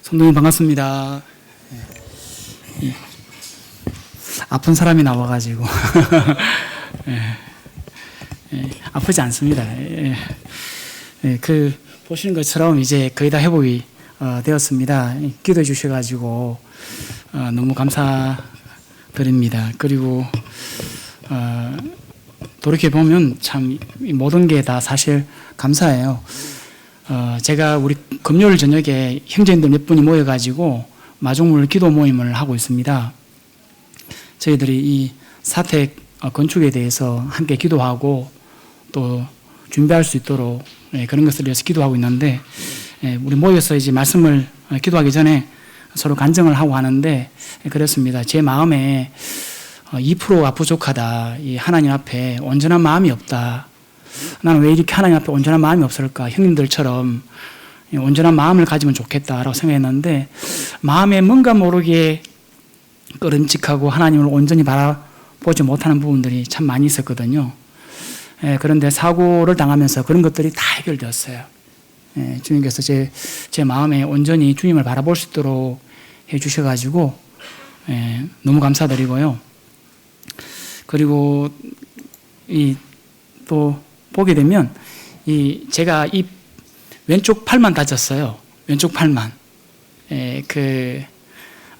성도님 반갑습니다. 아픈 사람이 나와가지고 아프지 않습니다. 보시는 것처럼 이제 거의 다 회복이 되었습니다. 기도해 주셔가지고 너무 감사드립니다. 그리고 돌이켜 보면 참 모든 게 다 사실 감사해요. 제가 우리 금요일 저녁에 형제님들 몇 분이 모여가지고 마중물 기도 모임을 하고 있습니다. 저희들이 이 사택 건축에 대해서 함께 기도하고 또 준비할 수 있도록 그런 것을 위해서 기도하고 있는데, 우리 모여서 이제 말씀을 기도하기 전에 서로 간증을 하고 하는데, 그렇습니다. 제 마음에 2%가 부족하다. 이 하나님 앞에 온전한 마음이 없다. 나는 왜 이렇게 하나님 앞에 온전한 마음이 없을까? 형님들처럼 온전한 마음을 가지면 좋겠다라고 생각했는데, 마음에 뭔가 모르게 꺼름직하고 하나님을 온전히 바라보지 못하는 부분들이 참 많이 있었거든요. 그런데 사고를 당하면서 그런 것들이 다 해결되었어요. 주님께서 제 마음에 온전히 주님을 바라볼 수 있도록 해주셔가지고 너무 감사드리고요. 그리고 또 보게 되면 제가 이 왼쪽 팔만 다쳤어요. 왼쪽 팔만.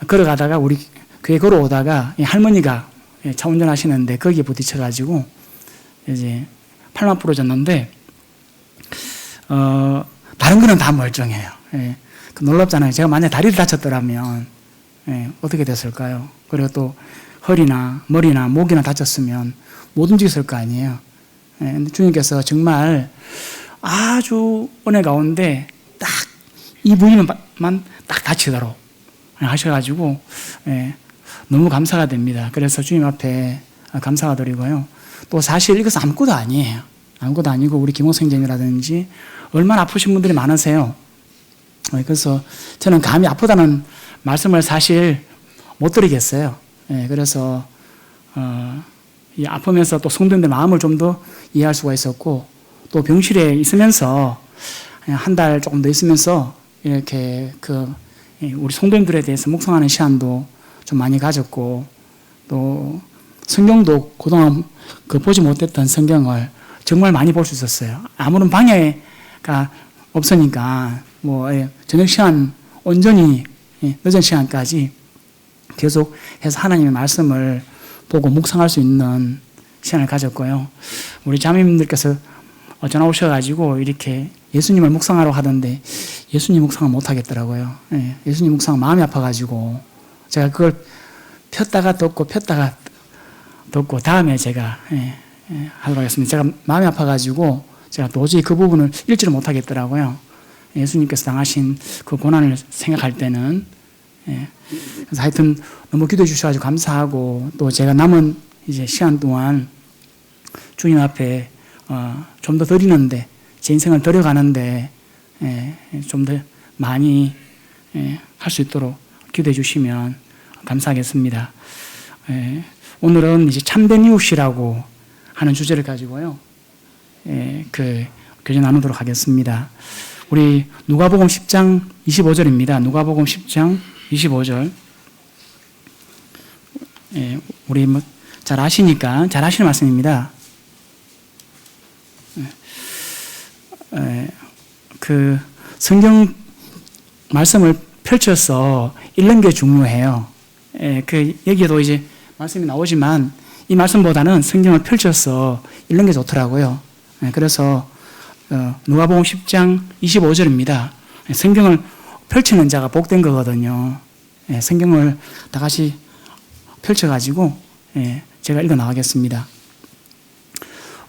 걸어가다가 우리 교회 걸어오다가 할머니가 차 운전하시는데 거기에 부딪혀가지고 이제 팔만 부러졌는데, 다른 거는 다 멀쩡해요. 놀랍잖아요. 제가 만약에 다리를 다쳤더라면 어떻게 됐을까요? 그리고 또 허리나 머리나 목이나 다쳤으면 못 움직였을 거 아니에요. 주님께서 정말 아주 은혜 가운데 딱 이 부위만 딱 다치도록 하셔가지고 너무 감사가 됩니다. 그래서 주님 앞에 감사가 드리고요. 또 사실 이것은 아무것도 아니에요. 아무것도 아니고 우리 김호생님이라든지 얼마나 아프신 분들이 많으세요. 그래서 저는 감히 아프다는 말씀을 사실 못 드리겠어요. 그래서 이 아프면서 또 성도님들 마음을 좀 더 이해할 수가 있었고, 또 병실에 있으면서 한 달 조금 더 있으면서 이렇게 우리 성도님들에 대해서 묵상하는 시간도 좀 많이 가졌고, 또 성경도 그동안 보지 못했던 성경을 정말 많이 볼 수 있었어요. 아무런 방해가 없으니까 저녁 시간 온전히 늦은 시간까지 계속 해서 하나님의 말씀을 보고 묵상할 수 있는 시간을 가졌고요. 우리 자매님들께서 전화 오셔가지고 이렇게 예수님을 묵상하러 하던데 예수님 묵상을 못 하겠더라고요. 예수님 묵상 마음이 아파가지고 제가 그걸 폈다가 덮고 폈다가 덮고 다음에 제가 하도록 하겠습니다. 제가 마음이 아파가지고 제가 도저히 그 부분을 읽지를 못하겠더라고요. 예수님께서 당하신 그 고난을 생각할 때는. 그래서 하여튼 너무 기도해 주셔가지고 감사하고, 또 제가 남은 이제 시간 동안 주님 앞에 좀 더 드리는데, 제 인생을 드려가는데 좀 더 많이 할 수 있도록 기도해 주시면 감사하겠습니다. 오늘은 이제 참된 이웃이라고 하는 주제를 가지고요, 교제 나누도록 하겠습니다. 우리 누가복음 10장 25절입니다. 누가복음 10장 25절. 우리 잘 아시니까 잘 아시는 말씀입니다. 성경 말씀을 펼쳐서 읽는 게 중요해요. 여기에도 이제 말씀이 나오지만 이 말씀보다는 성경을 펼쳐서 읽는 게 좋더라고요. 그래서 누가복음 10장 25절입니다. 성경을 펼치는 자가 복된 거거든요. 성경을 다 같이 펼쳐가지고 제가 읽어 나가겠습니다.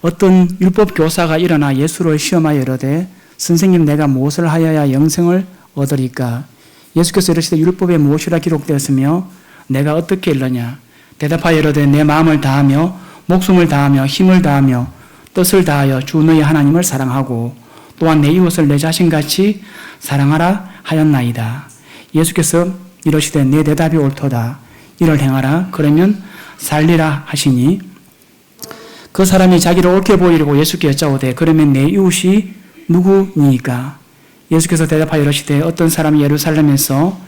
어떤 율법 교사가 일어나 예수를 시험하여 이르되 선생님, 내가 무엇을 하여야 영생을 얻으리까? 예수께서 이르시되 율법에 무엇이라 기록되었으며 내가 어떻게 읽느냐? 대답하여 이르되 내 마음을 다하며 목숨을 다하며 힘을 다하며 뜻을 다하여 주 너희 하나님을 사랑하고 또한 내 이웃을 내 자신같이 사랑하라 하였나이다. 예수께서 이르시되 내 대답이 옳도다. 이를 행하라. 그러면 살리라 하시니, 그 사람이 자기를 옳게 보이려고 예수께 여짜오되 그러면 내 이웃이 누구니까? 예수께서 대답하여 이르시되 어떤 사람이 예루살렘에서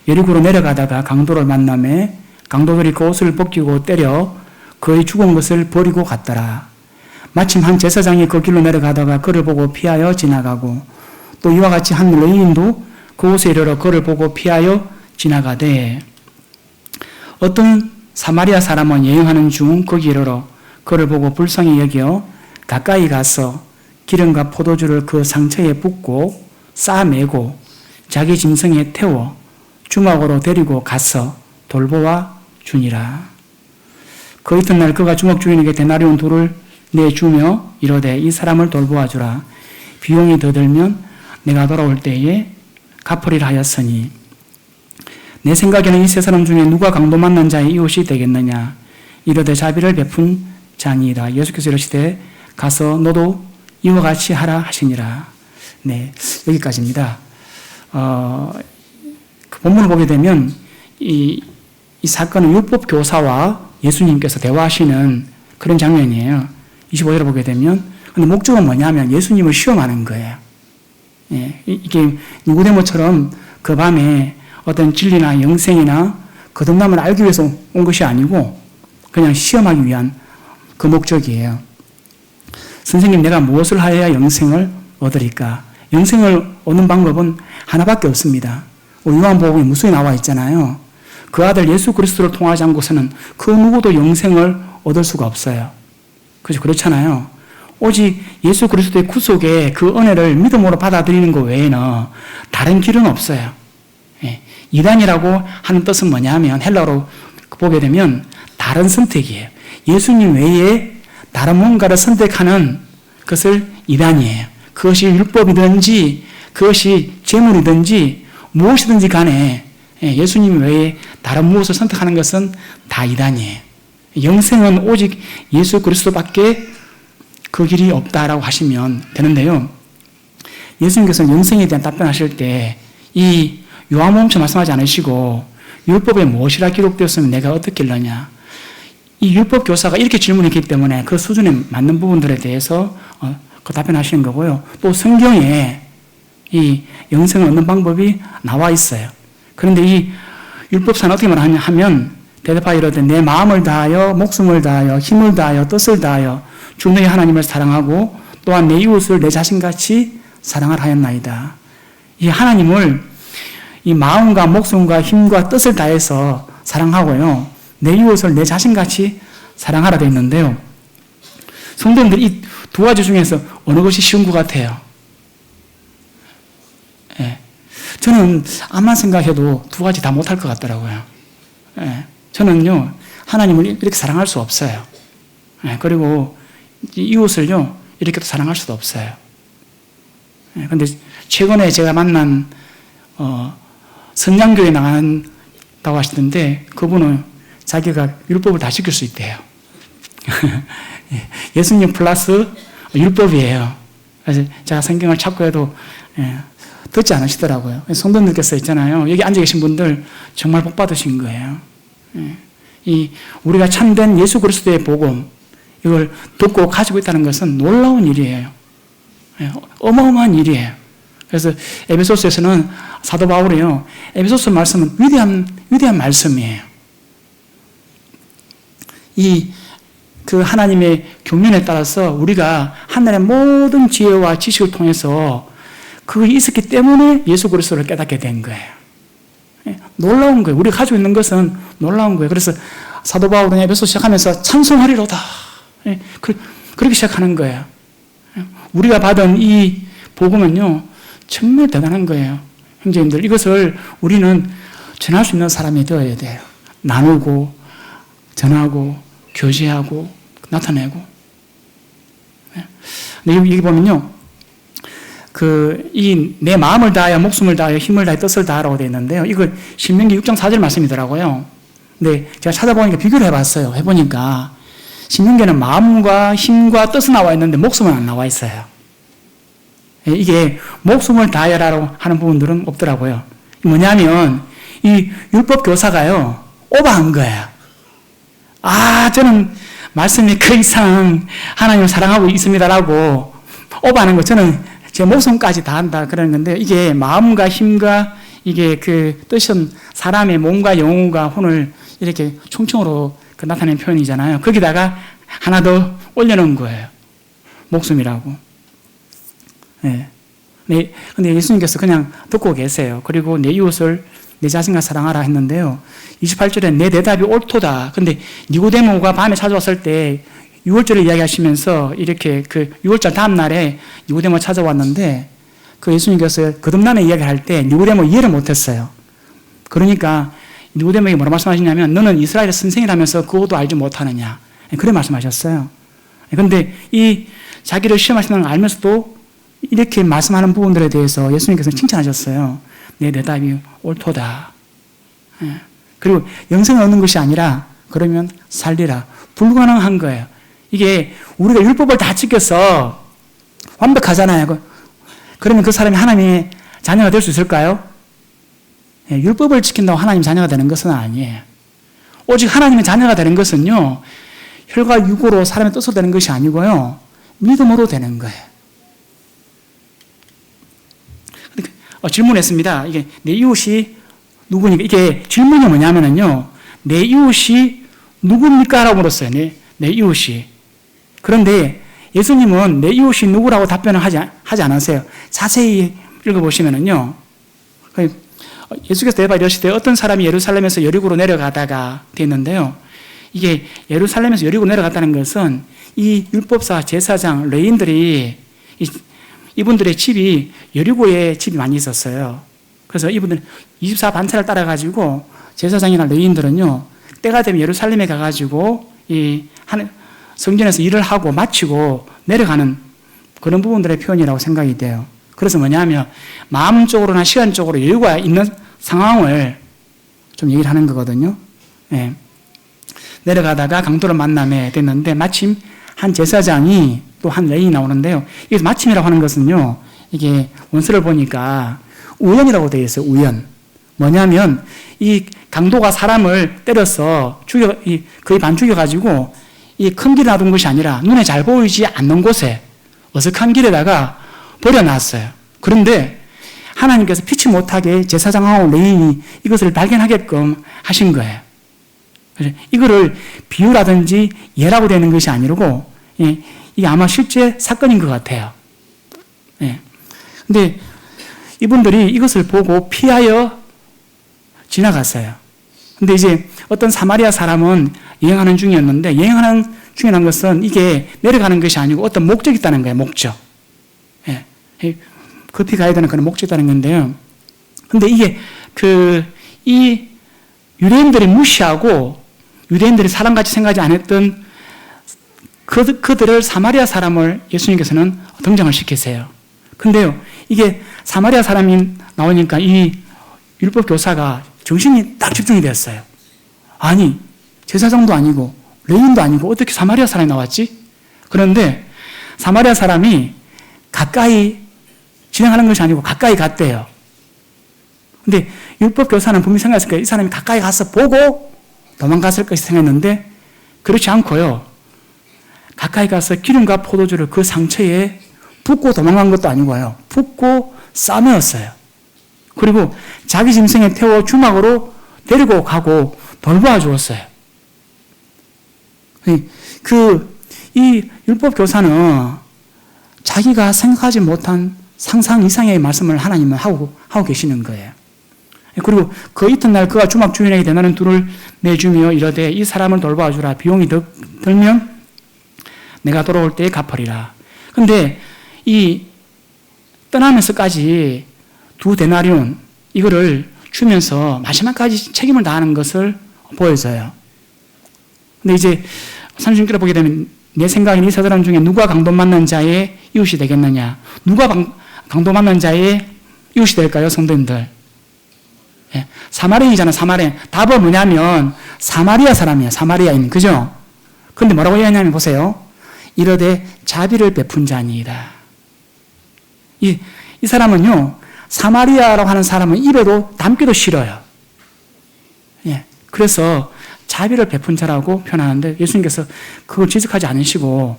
여리고로 내려가다가 강도를 만나매 강도들이 그 옷을 벗기고 때려 그의 죽은 것을 버리고 갔더라. 마침 한 제사장이 그 길로 내려가다가 그를 보고 피하여 지나가고 또 이와 같이 한 레위인도 그곳에 이르러 그를 보고 피하여 지나가되 어떤 사마리아 사람은 여행하는 중 거기 이르러 그를 보고 불쌍히 여겨 가까이 가서 기름과 포도주를 그 상처에 붓고 싸매고 자기 짐승에 태워 주막으로 데리고 가서 돌보아 주니라. 그 이튿날 그가 주막 주인에게 데나리온 둘을 내주며 이르되 이 사람을 돌보아 주라. 비용이 더 들면 내가 돌아올 때에 갚으리라 하였으니 내 생각에는 이 세 사람 중에 누가 강도 만난 자의 이웃이 되겠느냐. 이르되 자비를 베푼 자니이다. 예수께서 이르시되 가서 너도 이와 같이 하라 하시니라. 네, 여기까지입니다. 그 본문을 보게 되면 이 사건은 율법 교사와 예수님께서 대화하시는 그런 장면이에요. 25절을 보게 되면 근데 목적은 뭐냐면 예수님을 시험하는 거예요. 예, 이게 니고데모처럼 그 밤에 어떤 진리나 영생이나 거듭남을 알기 위해서 온 것이 아니고 그냥 시험하기 위한 그 목적이에요. 선생님, 내가 무엇을 하여야 영생을 얻으리까? 영생을 얻는 방법은 하나밖에 없습니다. 요한복음에 무수히 나와 있잖아요. 그 아들 예수 그리스도를 통하지 않고서는 그 누구도 영생을 얻을 수가 없어요. 그렇잖아요. 오직 예수 그리스도의 구속의 그 은혜를 믿음으로 받아들이는 것 외에는 다른 길은 없어요. 예. 이단이라고 하는 뜻은 뭐냐면 헬라어로 보게 되면 다른 선택이에요. 예수님 외에 다른 뭔가를 선택하는 것을 이단이에요. 그것이 율법이든지 그것이 재물이든지 무엇이든지 간에 예수님 외에 다른 무엇을 선택하는 것은 다 이단이에요. 영생은 오직 예수 그리스도밖에 그 길이 없다라고 하시면 되는데요. 예수님께서는 영생에 대한 답변하실 때 이 요한복음처럼 말씀하지 않으시고 율법에 무엇이라 기록되었으면 내가 어떻겠느냐. 이 율법 교사가 이렇게 질문했기 때문에 그 수준에 맞는 부분들에 대해서 그 답변하시는 거고요. 또 성경에 이 영생을 얻는 방법이 나와 있어요. 그런데 이 율법사는 어떻게 말하냐면 대답하여 이르되 내 마음을 다하여 목숨을 다하여 힘을 다하여 뜻을 다하여 주 너희 하나님을 사랑하고 또한 내 이웃을 내 자신같이 사랑하라 하였나이다. 이 하나님을 이 마음과 목숨과 힘과 뜻을 다해서 사랑하고요. 내 이웃을 내 자신같이 사랑하라 되어 있는데요. 성도님들 이 두 가지 중에서 어느 것이 쉬운 것 같아요? 예. 저는 암만 생각해도 두 가지 다 못할 것 같더라고요. 예. 저는요, 하나님을 이렇게 사랑할 수 없어요. 예. 그리고 이웃을요, 이렇게 또 사랑할 수도 없어요. 예. 근데 최근에 제가 만난, 선양교에 나간다고 하시던데, 그분은 자기가 율법을 다 지킬 수 있대요. 예수님 플러스 율법이에요. 그래서 제가 성경을 찾고 해도 듣지 않으시더라고요. 성도님들께서 있잖아요. 여기 앉아 계신 분들 정말 복 받으신 거예요. 이 우리가 참된 예수 그리스도의 복음 이걸 듣고 가지고 있다는 것은 놀라운 일이에요. 어마어마한 일이에요. 그래서 에베소서에서는 사도 바울이요. 에베소서 말씀은 위대한 말씀이에요. 그 하나님의 교면에 따라서 우리가 하늘의 모든 지혜와 지식을 통해서 그게 있었기 때문에 예수 그리스도를 깨닫게 된 거예요. 놀라운 거예요. 우리가 가지고 있는 것은 놀라운 거예요. 그래서 사도 바울은 에베소 시작하면서 찬송하리로다. 그렇게 시작하는 거예요. 우리가 받은 이 복음은요, 정말 대단한 거예요. 형제님들, 이것을 우리는 전할 수 있는 사람이 되어야 돼요. 나누고, 전하고, 교제하고, 나타내고. 근데 여기 보면요, 내 마음을 다하여, 목숨을 다하여, 힘을 다하여, 뜻을 다하라고 되어 있는데요. 이걸 신명기 6장 4절 말씀이더라고요. 근데 제가 찾아보니까 비교를 해봤어요. 해보니까 신명기는 마음과 힘과 뜻은 나와 있는데 목숨은 안 나와 있어요. 이게 목숨을 다하여라고 하는 부분들은 없더라고요. 뭐냐면 이 율법 교사가요, 오버한 거예요. 저는 말씀이 그 이상 하나님을 사랑하고 있습니다라고 오버하는 거 저는 제 목숨까지 다 한다 그러는 건데 이게 마음과 힘과 이게 그 뜻은 사람의 몸과 영혼과 혼을 이렇게 총총으로 나타낸 표현이잖아요. 거기다가 하나 더 올려놓은 거예요. 목숨이라고. 네. 근데 예수님께서 그냥 듣고 계세요. 그리고 내 이웃을 내 자신과 사랑하라 했는데요. 28절에 내 대답이 옳도다. 근데 니고데모가 밤에 찾아왔을 때 6월절을 이야기하시면서 이렇게 그 6월절 다음 날에 니고데모 찾아왔는데 그 예수님께서 거듭남의 이야기를 할 때 니고데모 이해를 못했어요. 그러니까 니고데모에게 뭐라 말씀하시냐면 너는 이스라엘의 선생이라면서 그것도 알지 못하느냐. 그래 말씀하셨어요. 그런데 이 자기를 시험하시는 걸 알면서도 이렇게 말씀하는 부분들에 대해서 예수님께서 칭찬하셨어요. 내 대답이 옳도다. 그리고 영생을 얻는 것이 아니라 그러면 살리라. 불가능한 거예요. 이게 우리가 율법을 다 지켜서 완벽하잖아요. 그러면 그 사람이 하나님의 자녀가 될 수 있을까요? 율법을 지킨다고 하나님 자녀가 되는 것은 아니에요. 오직 하나님의 자녀가 되는 것은요, 혈과 육으로 사람의 뜻으로 되는 것이 아니고요, 믿음으로 되는 거예요. 질문했습니다. 이게 내 이웃이 누구니까? 이게 질문이 뭐냐면요, 내 이웃이 누굽니까? 라고 물었어요. 내 이웃이. 그런데 예수님은 내 이웃이 누구라고 답변을 하지 않으세요. 자세히 읽어보시면요, 예수께서 대답 이러시되 어떤 사람이 예루살렘에서 여리고로 내려가다가 되어 있는데요. 이게 예루살렘에서 여리고 내려갔다는 것은 이 율법사, 제사장, 레인들이 이분들의 집이 여리고에 집이 많이 있었어요. 그래서 이분들 24반차를 따라가지고 제사장이나 레인들은요, 때가 되면 예루살렘에 가가지고 이 성전에서 일을 하고 마치고 내려가는 그런 부분들의 표현이라고 생각이 돼요. 그래서 뭐냐면 마음적으로나 시간적으로 여유가 있는 상황을 좀 얘기를 하는 거거든요. 예. 내려가다가 강도를 만남에 됐는데 마침 한 제사장이 또 한 레인이 나오는데요. 이게 마침이라고 하는 것은요, 이게 원서를 보니까 우연이라고 되어 있어요. 우연. 뭐냐면 이 강도가 사람을 때려서 거의 반 죽여가지고 이 큰 길에 놔둔 것이 아니라 눈에 잘 보이지 않는 곳에 어색한 길에다가 버려놨어요. 그런데 하나님께서 피치 못하게 제사장하고 레인이 이것을 발견하게끔 하신 거예요. 이거를 비유라든지 예라고 되는 것이 아니고, 이게 아마 실제 사건인 것 같아요. 근데 이분들이 이것을 보고 피하여 지나갔어요. 근데 이제 어떤 사마리아 사람은 여행하는 중이었는데, 여행하는 중이라는 것은 이게 내려가는 것이 아니고 어떤 목적이 있다는 거예요, 목적. 급히 가야 되는 그런 목적이 있다는 건데요. 근데 이게 이 유대인들이 무시하고 유대인들이 사람같이 생각하지 않았던 그들을 사마리아 사람을 예수님께서는 등장을 시키세요. 근데요, 이게 사마리아 사람이 나오니까 이 율법 교사가 정신이 딱 집중이 되었어요. 아니, 제사장도 아니고 레인도 아니고 어떻게 사마리아 사람이 나왔지? 그런데 사마리아 사람이 가까이 진행하는 것이 아니고 가까이 갔대요. 근데 율법 교사는 분명히 생각했을 거예요. 이 사람이 가까이 가서 보고 도망갔을 것이 생각했는데 그렇지 않고요. 가까이 가서 기름과 포도주를 그 상처에 붓고 도망간 것도 아니고요. 붓고 싸매었어요. 그리고 자기 짐승에 태워 주막으로 데리고 가고 돌보아 주었어요. 이 율법 교사는 자기가 생각하지 못한 상상 이상의 말씀을 하나님은 하고 계시는 거예요. 그리고 그 이튿날 그가 주막 주인에게 데나리 둘을 내주며 이르되 이 사람을 돌보아 주라. 비용이 들면 내가 돌아올 때에 갚으리라. 근데 이 떠나면서까지 두 데나리온 이거를 주면서 마지막까지 책임을 다하는 것을 보여줘요. 근데 이제 30절에 보게 되면 내 생각엔 이 세 사람 중에 누가 강도 맞는 자의 이웃이 되겠느냐? 누가 강도 맞는 자의 이웃이 될까요, 성도님들? 예, 사마리아인이잖아요, 사마리아인. 답은 뭐냐면 사마리아 사람이에요, 사마리아인. 그죠? 근데 뭐라고 얘기하냐면 보세요. 이르되 자비를 베푼 자니이다. 이 사람은요, 사마리아라고 하는 사람은 입에도 담기도 싫어요. 예, 그래서 자비를 베푼 자라고 표현하는데 예수님께서 그걸 지적하지 않으시고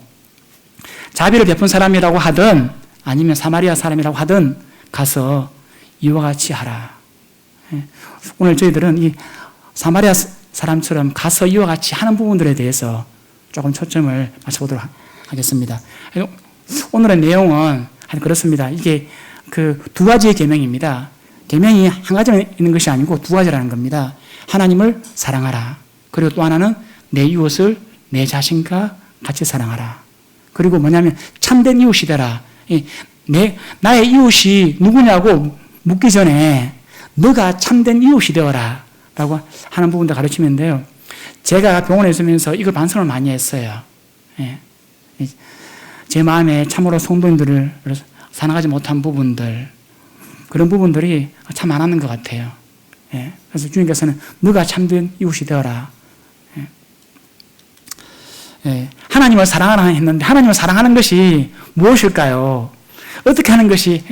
자비를 베푼 사람이라고 하든 아니면 사마리아 사람이라고 하든 가서 이와 같이 하라. 오늘 저희들은 이 사마리아 사람처럼 가서 이와 같이 하는 부분들에 대해서 조금 초점을 맞춰보도록 하겠습니다. 오늘의 내용은 그렇습니다. 이게 그 두 가지의 계명입니다. 계명이 한 가지만 있는 것이 아니고 두 가지라는 겁니다. 하나님을 사랑하라. 그리고 또 하나는 내 이웃을 내 자신과 같이 사랑하라. 그리고 뭐냐면 참된 이웃이 되라. 나의 이웃이 누구냐고 묻기 전에 너가 참된 이웃이 되어라 라고 하는 부분도 가르치는데요. 제가 병원에 있으면서 이걸 반성을 많이 했어요. 제 마음에 참으로 성도님들을 사랑하지 못한 부분들, 그런 부분들이 참 많았는 것 같아요. 그래서 주님께서는 너가 참된 이웃이 되어라. 하나님을 사랑하라 했는데 하나님을 사랑하는 것이 무엇일까요? 어떻게 하는 것이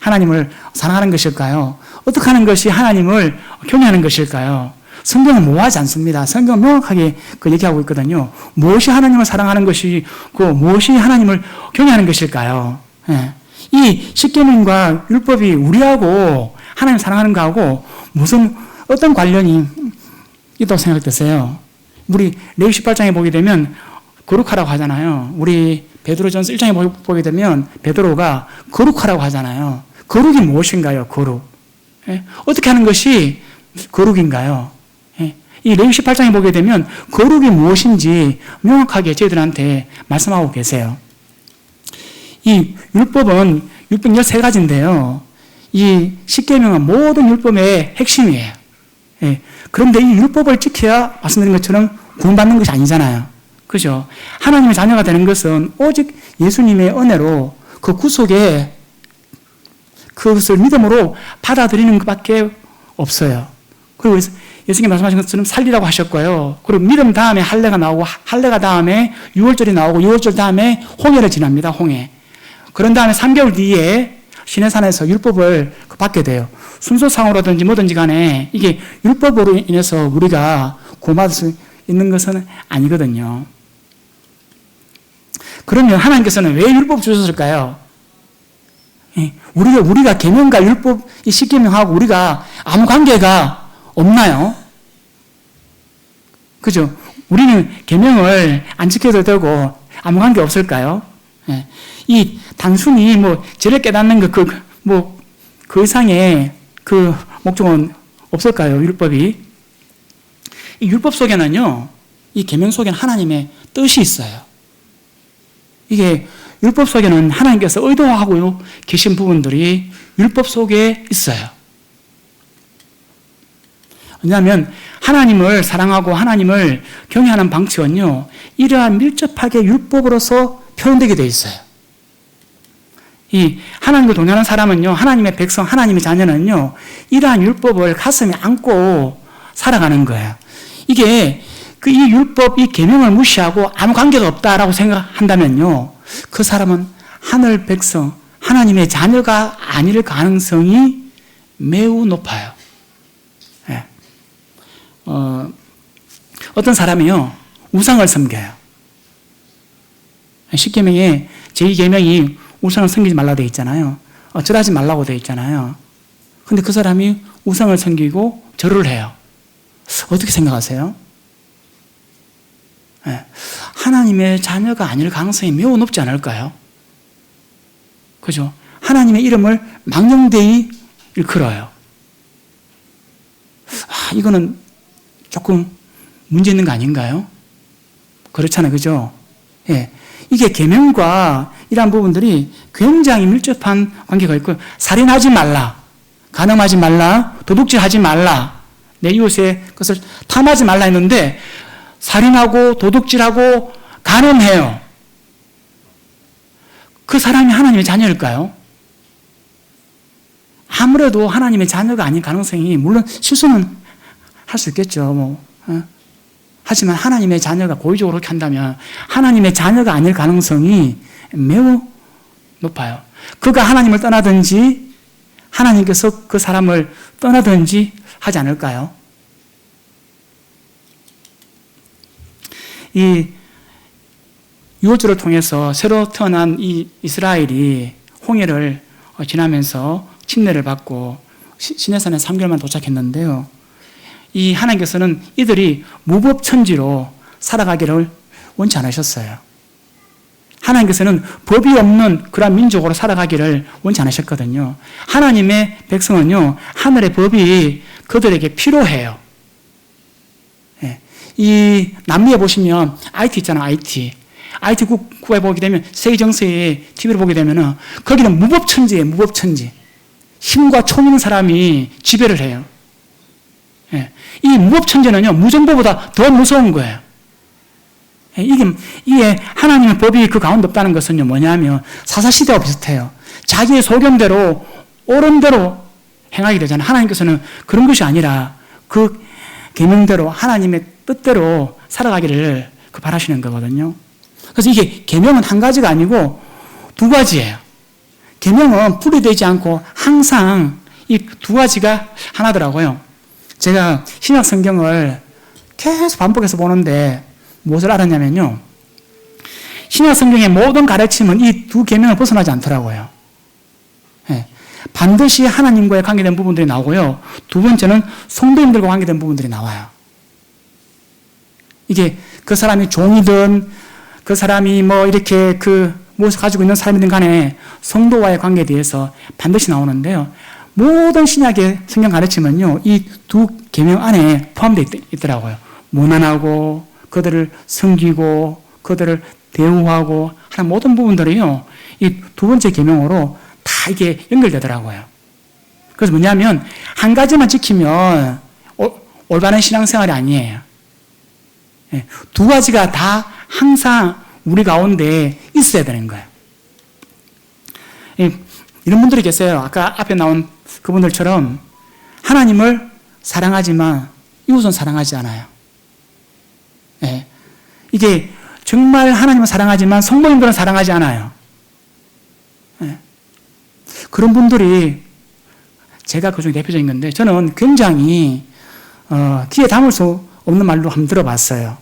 하나님을 사랑하는 것일까요? 어떻게 하는 것이 하나님을 경외하는 것일까요? 성경은 모호하지 않습니다. 성경은 명확하게 얘기하고 있거든요. 무엇이 하나님을 사랑하는 것이고 무엇이 하나님을 경외하는 것일까요? 이 십계명과 율법이 우리하고 하나님 사랑하는 거하고 어떤 관련이 있다고 생각되세요? 우리 레위기 18장에 보게 되면 거룩하라고 하잖아요. 우리 베드로전서 1장에 보게 되면 베드로가 거룩하라고 하잖아요. 거룩이 무엇인가요? 거룩. 어떻게 하는 것이 거룩인가요? 이 레위기 18장에 보게 되면 거룩이 무엇인지 명확하게 저희들한테 말씀하고 계세요. 이 율법은 613가지인데요. 이 십계명은 모든 율법의 핵심이에요. 그런데 이 율법을 지켜야 말씀드린 것처럼 구원받는 것이 아니잖아요. 그죠? 하나님의 자녀가 되는 것은 오직 예수님의 은혜로 그 구속에 그것을 믿음으로 받아들이는 것밖에 없어요. 그리고 예수님이 말씀하신 것처럼 살리라고 하셨고요. 그리고 믿음 다음에 할례가 나오고 할례가 다음에 유월절이 나오고 유월절 다음에 홍해를 지납니다. 홍해. 그런 다음에 3개월 뒤에 시내산에서 율법을 받게 돼요. 순서상으로든지 뭐든지 간에 이게 율법으로 인해서 우리가 구원받을 수 있는 것은 아니거든요. 그러면 하나님께서는 왜 율법 주셨을까요? 우리가 계명과 율법, 이 십계명하고 우리가 아무 관계가 없나요? 그죠? 우리는 계명을 안 지켜도 되고 아무 관계 없을까요? 이 단순히 죄를 깨닫는 그 이상의 그 목적은 없을까요? 율법이. 이 율법 속에는요, 이 계명 속에는 하나님의 뜻이 있어요. 이게 율법 속에는 하나님께서 의도하고 계신 부분들이 율법 속에 있어요. 왜냐하면 하나님을 사랑하고 하나님을 경외하는 방식은요, 이러한 밀접하게 율법으로서 표현되게 되어 있어요. 이 하나님과 동행하는 사람은요, 하나님의 백성, 하나님의 자녀는요, 이러한 율법을 가슴에 안고 살아가는 거예요. 이게 이 율법, 이 계명을 무시하고 아무 관계가 없다라고 생각한다면요, 그 사람은 하늘 백성, 하나님의 자녀가 아닐 가능성이 매우 높아요. 어떤 사람이요, 우상을 섬겨요. 십계명에 제2계명이 우상을 섬기지 말라고 되어 있잖아요. 절하지 말라고 되어 있잖아요. 근데 그 사람이 우상을 섬기고 절을 해요. 어떻게 생각하세요? 하나님의 자녀가 아닐 가능성이 매우 높지 않을까요? 그죠? 하나님의 이름을 망령되이 일컬어요. 이거는 조금 문제 있는 거 아닌가요? 그렇잖아요. 그죠? 이게 계명과 이러한 부분들이 굉장히 밀접한 관계가 있고, 살인하지 말라, 간음하지 말라, 도둑질하지 말라, 내 이웃의 것을 탐하지 말라 했는데 살인하고 도둑질하고 간음해요. 그 사람이 하나님의 자녀일까요? 아무래도 하나님의 자녀가 아닌 가능성이, 물론 실수는 할 수 있겠죠. 하지만 하나님의 자녀가 고의적으로 그렇게 한다면 하나님의 자녀가 아닐 가능성이 매우 높아요. 그가 하나님을 떠나든지 하나님께서 그 사람을 떠나든지 하지 않을까요? 이 유월절을 통해서 새로 태어난 이 이스라엘이 홍해를 지나면서 침례를 받고 시내산에 3개월만 도착했는데요. 이 하나님께서는 이들이 무법천지로 살아가기를 원치 않으셨어요. 하나님께서는 법이 없는 그러한 민족으로 살아가기를 원치 않으셨거든요. 하나님의 백성은요, 하늘의 법이 그들에게 필요해요. 예. 이 남미에 보시면 IT 있잖아요, IT. IT 국가에 보게 되면 세계 정세에 TV를 보게 되면은 거기는 무법천지예요, 무법천지. 힘과 총 있는 사람이 지배를 해요. 예. 이 무법천지는요, 무정보보다 더 무서운 거예요. 이게 하나님의 법이 그 가운데 없다는 것은요, 뭐냐면 사사시대와 비슷해요. 자기의 소견대로, 옳은 대로 행하게 되잖아요. 하나님께서는 그런 것이 아니라 그 계명대로 하나님의 뜻대로 살아가기를 바라시는 거거든요. 그래서 이게 계명은 한 가지가 아니고 두 가지예요. 계명은 분리되지 않고 항상 이 두 가지가 하나더라고요. 제가 신약 성경을 계속 반복해서 보는데 무엇을 알았냐면요, 신약 성경의 모든 가르침은 이 두 계명을 벗어나지 않더라고요. 예. 반드시 하나님과의 관계된 부분들이 나오고요, 두 번째는 성도님들과 관계된 부분들이 나와요. 이게 그 사람이 종이든 그 사람이 뭐 이렇게 무엇을 가지고 있는 사람이든 간에 성도와의 관계에 대해서 반드시 나오는데요, 모든 신약의 성경 가르침은요, 이 두 계명 안에 포함되어 있더라고요. 무난하고 그들을 섬기고 그들을 대우하고 하는 모든 부분들이요, 이 두 번째 계명으로 다 이게 연결되더라고요. 그래서 뭐냐면 한 가지만 지키면 올바른 신앙생활이 아니에요. 두 가지가 다 항상 우리 가운데 있어야 되는 거예요. 이런 분들이 계세요. 아까 앞에 나온 그분들처럼 하나님을 사랑하지만 이웃은 사랑하지 않아요. 이게 정말 하나님을 사랑하지만 성도님들은 사랑하지 않아요. 그런 분들이 제가 그중에 대표적인 건데, 저는 굉장히 귀에 담을 수 없는 말로 한번 들어봤어요.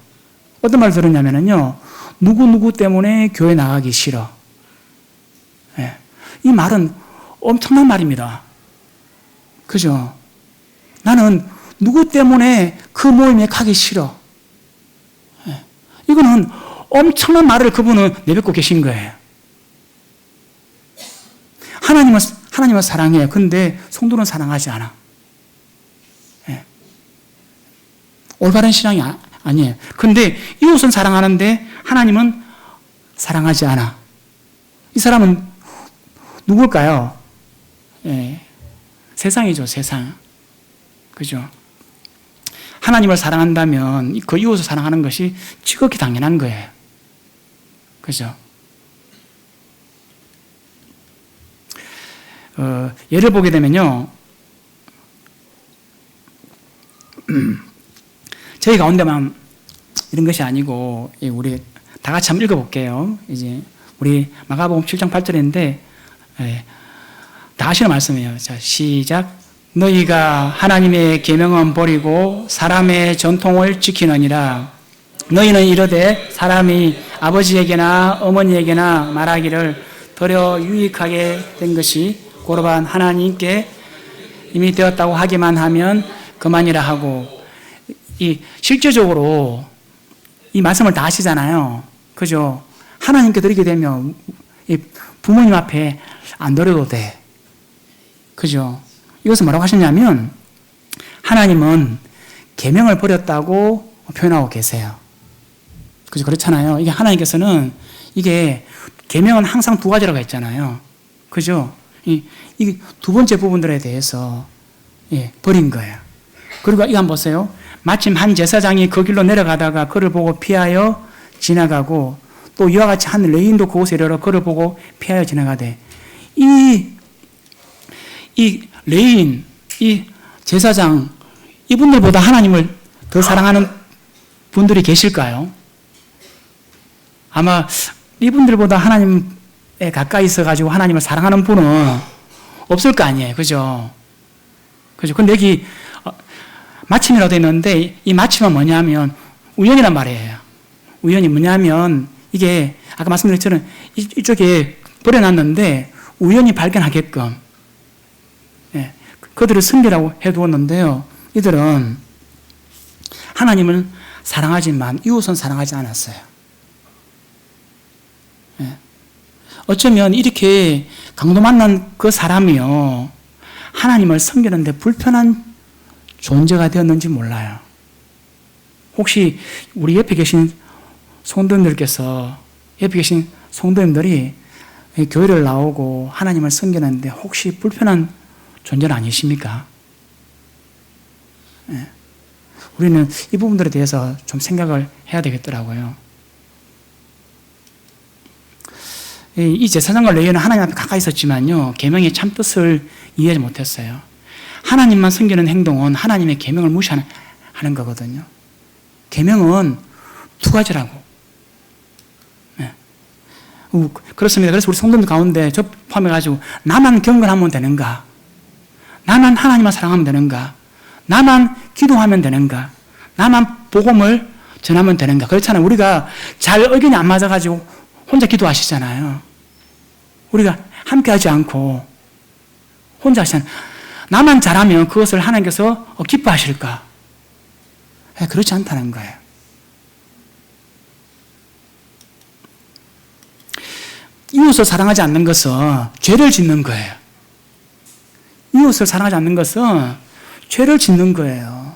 어떤 말 들었냐면요, 누구 때문에 교회 나가기 싫어. 이 말은 엄청난 말입니다. 그죠? 나는 누구 때문에 그 모임에 가기 싫어. 이거는 엄청난 말을 그분은 내뱉고 계신 거예요. 하나님을 사랑해요. 근데 성도는 사랑하지 않아. 올바른 신앙이 아니에요. 근데 이웃은 사랑하는데 하나님은 사랑하지 않아. 이 사람은 누굴까요? 세상이죠, 세상. 그죠? 하나님을 사랑한다면 그 이웃을 사랑하는 것이 지극히 당연한 거예요. 그죠? 예를 보게 되면요, 저희 가운데만 이런 것이 아니고, 우리 다 같이 한번 읽어볼게요. 이제 우리 마가복음 7장 8절인데, 다 하시는 말씀이에요. 자, 시작. 너희가 하나님의 계명은 버리고 사람의 전통을 지키느니라. 너희는 이르되 사람이 아버지에게나 어머니에게나 말하기를 더러 유익하게 된 것이 고르반 하나님께 이미 되었다고 하기만 하면 그만이라 하고, 실제적으로 이 말씀을 다 하시잖아요. 그죠? 하나님께 드리게 되면 부모님 앞에 안 드려도 돼. 그죠? 이것은 뭐라고 하셨냐면, 하나님은 계명을 버렸다고 표현하고 계세요. 그죠? 그렇잖아요. 이게 하나님께서는 이게 계명은 항상 두 가지라고 했잖아요. 그죠? 이 두 번째 부분들에 대해서 버린 거예요. 그리고 이거 한번 보세요. 마침 한 제사장이 그 길로 내려가다가 그를 보고 피하여 지나가고, 또 이와 같이 한 레인도 그곳에 이르러 그를 보고 피하여 지나가되, 이 레인, 이 제사장, 이분들보다 하나님을 더 사랑하는 분들이 계실까요? 아마 이분들보다 하나님에 가까이 있어가지고 하나님을 사랑하는 분은 없을 거 아니에요. 그죠? 그죠? 근데 여기 마침이라고 되어 있는데, 이 마침은 뭐냐면 우연이란 말이에요. 우연이 뭐냐면, 이게 아까 말씀드린 것처럼 이쪽에 버려놨는데 우연히 발견하게끔 그들을 섬기라고 해두었는데요. 이들은 하나님을 사랑하지만 이웃은 사랑하지 않았어요. 어쩌면 이렇게 강도 만난 그 사람이요, 하나님을 섬기는데 불편한 존재가 되었는지 몰라요. 혹시 우리 옆에 계신 성도님들께서, 옆에 계신 성도님들이 교회를 나오고 하나님을 섬기는데 혹시 불편한 존재는 아니십니까? 우리는 이 부분들에 대해서 좀 생각을 해야 되겠더라고요. 이 제사장과 레위인은 하나님 앞에 가까이 있었지만요, 계명의 참 뜻을 이해하지 못했어요. 하나님만 섬기는 행동은 하나님의 계명을 무시하는 거거든요. 계명은 두 가지라고. 그렇습니다. 그래서 우리 성도들 가운데 저 포함해가지고 나만 경건하면 되는가? 나만 하나님만 사랑하면 되는가? 나만 기도하면 되는가? 나만 복음을 전하면 되는가? 그렇잖아요. 우리가 잘 의견이 안 맞아가지고 혼자 기도하시잖아요. 우리가 함께 하지 않고 혼자 하시잖아요. 나만 잘하면 그것을 하나님께서 기뻐하실까? 그렇지 않다는 거예요. 이웃을 사랑하지 않는 것은 죄를 짓는 거예요. 이웃을 사랑하지 않는 것은 죄를 짓는 거예요.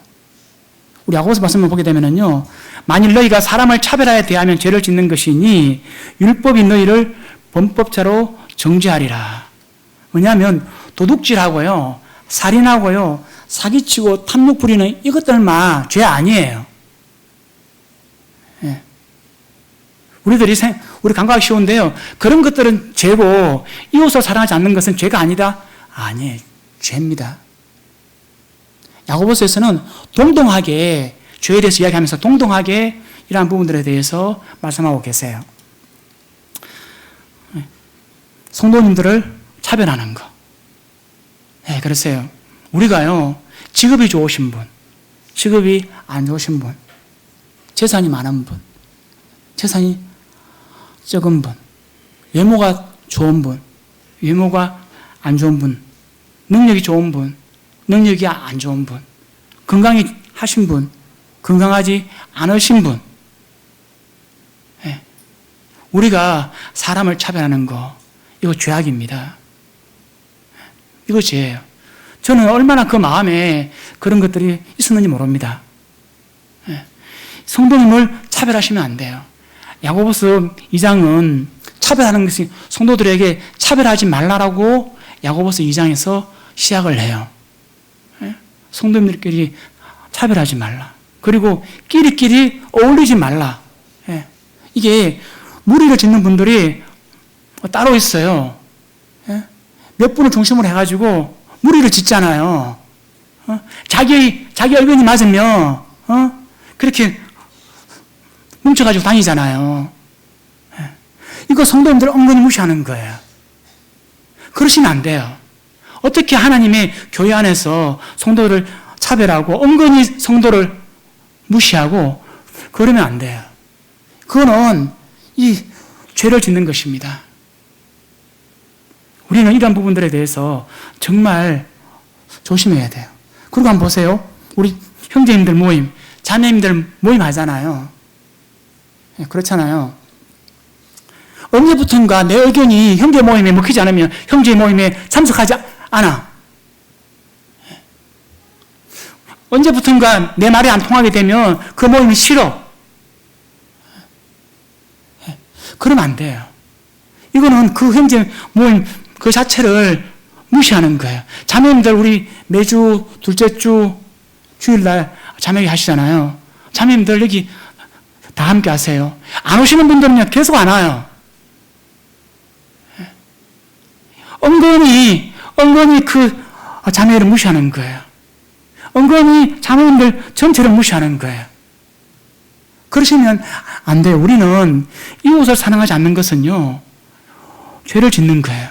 우리 야고보서 말씀을 보게 되면요, 만일 너희가 사람을 차별하여 대하면 죄를 짓는 것이니 율법이 너희를 범법자로 정죄하리라. 왜냐하면 도둑질하고요, 살인하고요, 사기치고 탐욕 부리는 이것들만 죄 아니에요. 우리 간과하기 쉬운데요, 그런 것들은 죄고 이웃을 사랑하지 않는 것은 죄가 아니다? 아니에요. 죄입니다. 야고보서에서는 동등하게 죄에 대해서 이야기하면서 동등하게 이러한 부분들에 대해서 말씀하고 계세요. 성도님들을 차별하는 거. 그러세요. 우리가요, 직업이 좋으신 분, 직업이 안 좋으신 분, 재산이 많은 분, 재산이 적은 분, 외모가 좋은 분, 외모가 안 좋은 분, 능력이 좋은 분, 능력이 안 좋은 분, 건강히 하신 분, 건강하지 않으신 분, 우리가 사람을 차별하는 거, 이거 죄악입니다. 이거 죄예요. 저는 얼마나 그 마음에 그런 것들이 있었는지 모릅니다. 성도님을 차별하시면 안 돼요. 야고보서 2장은 차별하는 것이 성도들에게 차별하지 말라라고 야고보서 2장에서 시작을 해요. 성도님들끼리 차별하지 말라. 그리고 끼리끼리 어울리지 말라. 이게 무리를 짓는 분들이 따로 있어요. 몇 분을 중심으로 해가지고 무리를 짓잖아요. 자기 의견이 맞으면 그렇게 뭉쳐가지고 다니잖아요. 이거 성도님들 은근히 무시하는 거예요. 그러시면 안 돼요. 어떻게 하나님의 교회 안에서 성도를 차별하고 은근히 성도를 무시하고 그러면 안 돼요. 그거는 이 죄를 짓는 것입니다. 우리는 이런 부분들에 대해서 정말 조심해야 돼요. 그리고 한번 보세요. 우리 형제님들 모임, 자매님들 모임 하잖아요. 그렇잖아요. 언제부턴가 내 의견이 형제 모임에 먹히지 않으면 형제 모임에 참석하지 않아. 언제부턴가 내 말이 안 통하게 되면 그 모임이 싫어. 그러면 안 돼요. 이거는 그 형제 모임 그 자체를 무시하는 거예요. 자매님들 우리 매주 둘째 주 주일날 자매회 하시잖아요. 자매님들 여기 다 함께 하세요. 안 오시는 분들은요 계속 안 와요. 은근히 그 자매를 무시하는 거예요. 은근히 자매님들 전체를 무시하는 거예요. 그러시면 안 돼요. 우리는 이웃을 사랑하지 않는 것은요 죄를 짓는 거예요.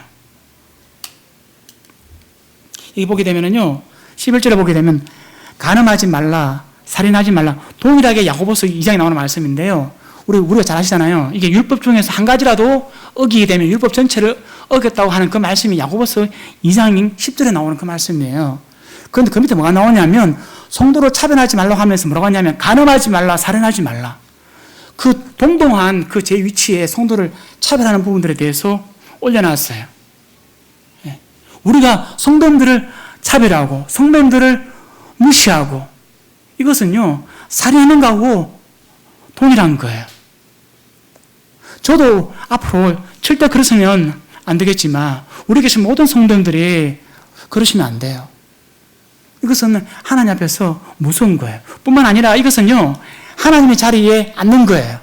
여기 보게 되면은요 11절에 보게 되면 간음하지 말라, 살인하지 말라, 동일하게 야고보서 2장에 나오는 말씀인데요, 우리가 잘 아시잖아요. 이게 율법 중에서 한 가지라도 어기게 되면 율법 전체를 어겼다고 하는 그 말씀이 야고보서 2장 10절에 나오는 그 말씀이에요. 그런데 그 밑에 뭐가 나오냐면 성도를 차별하지 말라고 하면서 뭐라고 하냐면 간음하지 말라, 살인하지 말라. 그 동등한 그 제 위치에 성도를 차별하는 부분들에 대해서 올려놨어요. 우리가 성도님들을 차별하고 성도님들을 무시하고 이것은요 살인하는 거하고 동일한 거예요. 저도 앞으로 절대 그러시면 안 되겠지만 우리 계신 모든 성도님들이 그러시면 안 돼요. 이것은 하나님 앞에서 무서운 거예요. 뿐만 아니라 이것은요 하나님의 자리에 앉는 거예요.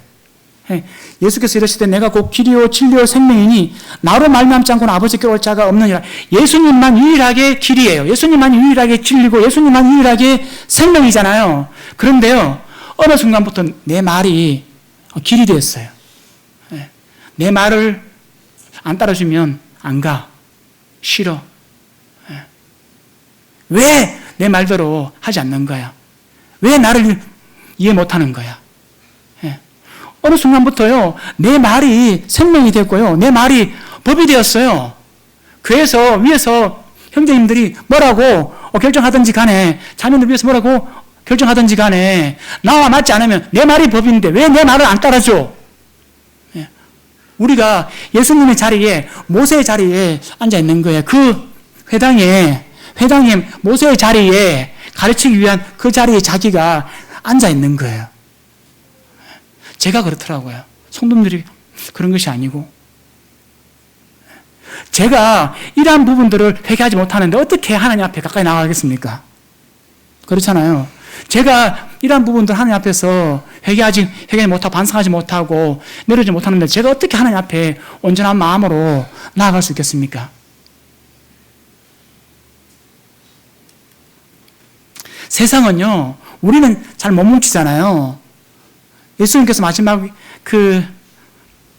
예수께서 이러시되 내가 곧 길이요 진리요 생명이니 나로 말미암지 않고는 아버지께 올 자가 없느니라. 예수님만 유일하게 길이에요. 예수님만 유일하게 진리고 예수님만 유일하게 생명이잖아요. 그런데요 어느 순간부터 내 말이 길이 됐어요. 내 말을 안 따라주면 안 가. 싫어. 왜 내 말대로 하지 않는 거야? 왜 나를 이해 못하는 거야? 어느 순간부터요 내 말이 생명이 됐고요 내 말이 법이 되었어요. 그래서 위에서 형제님들이 뭐라고 결정하든지 간에 자녀들 위해서 뭐라고 결정하든지 간에 나와 맞지 않으면 내 말이 법인데 왜 내 말을 안 따라줘? 우리가 예수님의 자리에 모세의 자리에 앉아 있는 거예요. 그 회당에 모세의 자리에 가르치기 위한 그 자리에 자기가 앉아 있는 거예요. 제가 그렇더라고요. 성도님들이 그런 것이 아니고 제가 이러한 부분들을 회개하지 못하는데 어떻게 하나님 앞에 가까이 나가겠습니까? 그렇잖아요. 제가 이러한 부분들 하나님 앞에서 회개 못하고 반성하지 못하고 내려오지 못하는데 제가 어떻게 하나님 앞에 온전한 마음으로 나아갈 수 있겠습니까? 세상은요 우리는 잘 못 뭉치잖아요. 예수님께서 마지막 그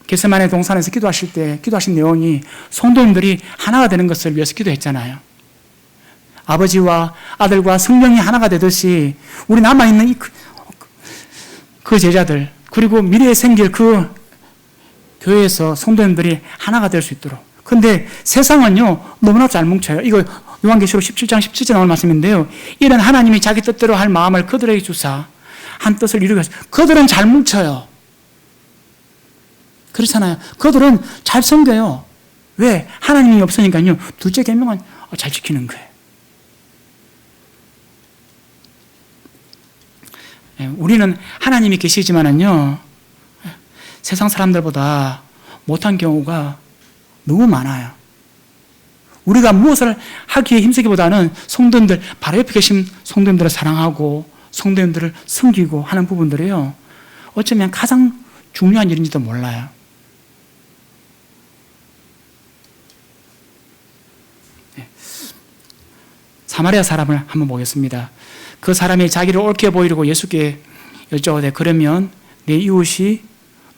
겟세마네 동산에서 기도하실 때 기도하신 내용이 성도님들이 하나가 되는 것을 위해서 기도했잖아요. 아버지와 아들과 성령이 하나가 되듯이 우리 남아있는 그 제자들 그리고 미래에 생길 그 교회에서 성도님들이 하나가 될 수 있도록. 그런데 세상은요 너무나 잘 뭉쳐요. 이거 요한계시록 17장 17절 나오는 말씀인데요. 이런 하나님이 자기 뜻대로 할 마음을 그들에게 주사 한 뜻을 이루게 하시고 그들은 잘 뭉쳐요. 그렇잖아요. 그들은 잘 섬겨요. 왜? 하나님이 없으니까요. 둘째 계명은 잘 지키는 거예요. 우리는 하나님이 계시지만은요 세상 사람들보다 못한 경우가 너무 많아요. 우리가 무엇을 하기에 힘쓰기보다는 성도님들 바로 옆에 계신 성도님들을 사랑하고 성도님들을 섬기고 하는 부분들이요 어쩌면 가장 중요한 일인지도 몰라요. 사마리아 사람을 한번 보겠습니다. 그 사람이 자기를 옳게 보이려고 예수께 여쭤오되 그러면 내 이웃이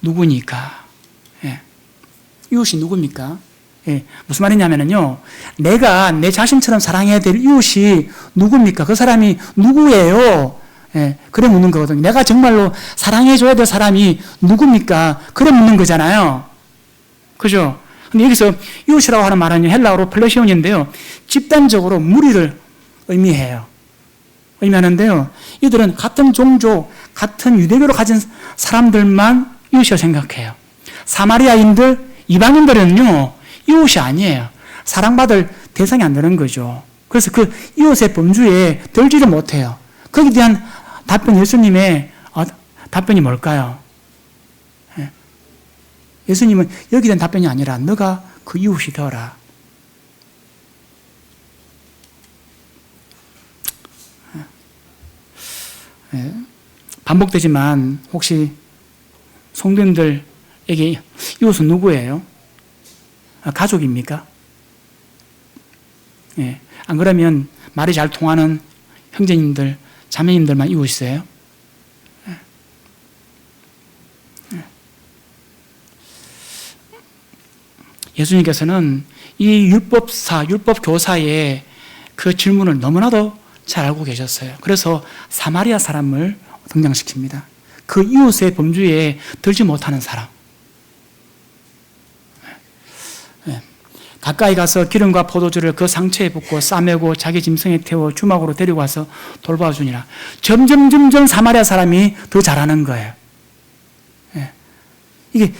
누구니까? 이웃이 누굽니까? 무슨 말이냐면요 내가 내 자신처럼 사랑해야 될 이웃이 누굽니까? 그 사람이 누구예요? 그래 묻는 거거든요. 내가 정말로 사랑해줘야 될 사람이 누굽니까? 그래 묻는 거잖아요. 그죠? 근데 여기서 이웃이라고 하는 말은 헬라어로 플레시온인데요 집단적으로 무리를 의미하는데요 이들은 같은 종족, 같은 유대교를 가진 사람들만 이웃이라고 생각해요. 사마리아인들, 이방인들은요 이웃이 아니에요. 사랑받을 대상이 안 되는 거죠. 그래서 그 이웃의 범주에 들지를 못해요. 거기에 대한 답변, 예수님의 답변이 뭘까요? 예수님은 여기에 대한 답변이 아니라 너가 그 이웃이 되어라. 반복되지만 혹시 성도님들에게 이웃은 누구예요? 가족입니까? 안 그러면 말이 잘 통하는 형제님들, 자매님들만 이웃이세요? 예수님께서는 이 율법교사의 그 질문을 너무나도 잘 알고 계셨어요. 그래서 사마리아 사람을 등장시킵니다. 그 이웃의 범주에 들지 못하는 사람. 가까이 가서 기름과 포도주를 그 상처에 붓고 싸매고 자기 짐승에 태워 주막으로 데리고 와서 돌봐주니라. 점점 사마리아 사람이 더 잘하는 거예요. 이게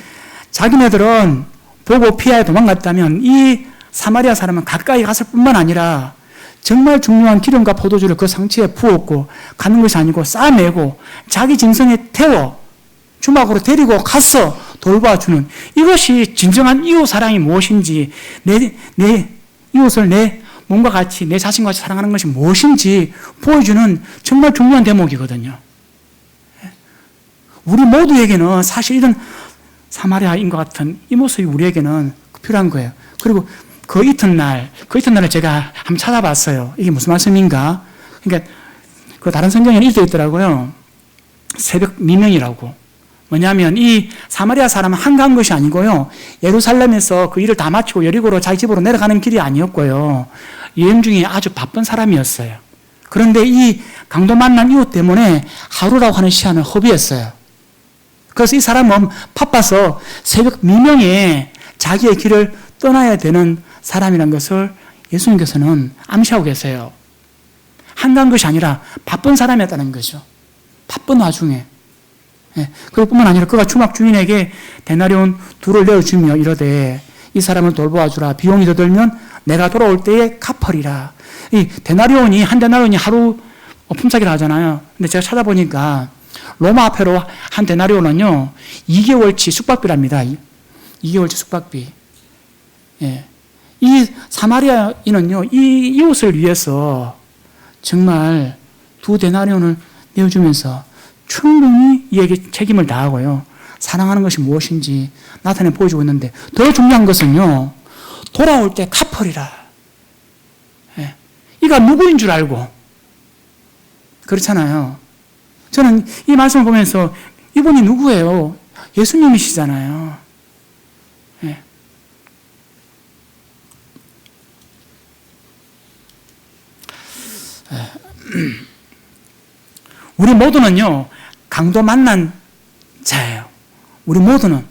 자기네들은 보고 피하여 도망갔다면 이 사마리아 사람은 가까이 갔을 뿐만 아니라 정말 중요한 기름과 포도주를 그 상처에 부었고 가는 것이 아니고 싸매고 자기 짐승에 태워 주막으로 데리고 가서 돌봐주는, 이것이 진정한 이웃 사랑이 무엇인지, 내 이웃을 내 몸과 같이 내 자신과 같이 사랑하는 것이 무엇인지 보여주는 정말 중요한 대목이거든요. 우리 모두에게는 사실 이런 사마리아인과 같은 이 모습이 우리에게는 필요한 거예요. 그리고 그 이튿날을 제가 한번 찾아봤어요. 이게 무슨 말씀인가? 그러니까 그 다른 성경에는 이렇게 있더라고요. 새벽 미명이라고. 뭐냐면 이 사마리아 사람은 한가한 것이 아니고요. 예루살렘에서 그 일을 다 마치고 여리고로 자기 집으로 내려가는 길이 아니었고요. 여행 중에 아주 바쁜 사람이었어요. 그런데 이 강도 만난 이웃 때문에 하루라고 하는 시간을 허비했어요. 그래서 이 사람은 바빠서 새벽 미명에 자기의 길을 떠나야 되는 사람이라는 것을 예수님께서는 암시하고 계세요. 한가한 것이 아니라 바쁜 사람이었다는 거죠. 바쁜 와중에. 그뿐만 아니라 그가 주막 주인에게 데나리온 2를 내어주며 이르되 이 사람을 돌보아주라. 비용이 더 들면 내가 돌아올 때에 갚으리라. 이 데나리온이, 한 데나리온이 하루 품삯이라 하잖아요. 근데 제가 찾아보니까 로마 화폐로 한 데나리온은요 2개월치 숙박비랍니다. 2개월치 숙박비. 이 사마리아인은요 이 이웃을 위해서 정말 2 데나리온을 내어주면서 충분히 이에게 책임을 다하고요. 사랑하는 것이 무엇인지 나타내 보여주고 있는데 더 중요한 것은요. 돌아올 때 갚으리라. 이가 누구인 줄 알고. 그렇잖아요. 저는 이 말씀을 보면서 이분이 누구예요? 예수님이시잖아요. 우리 모두는요, 강도 만난 자예요. 우리 모두는.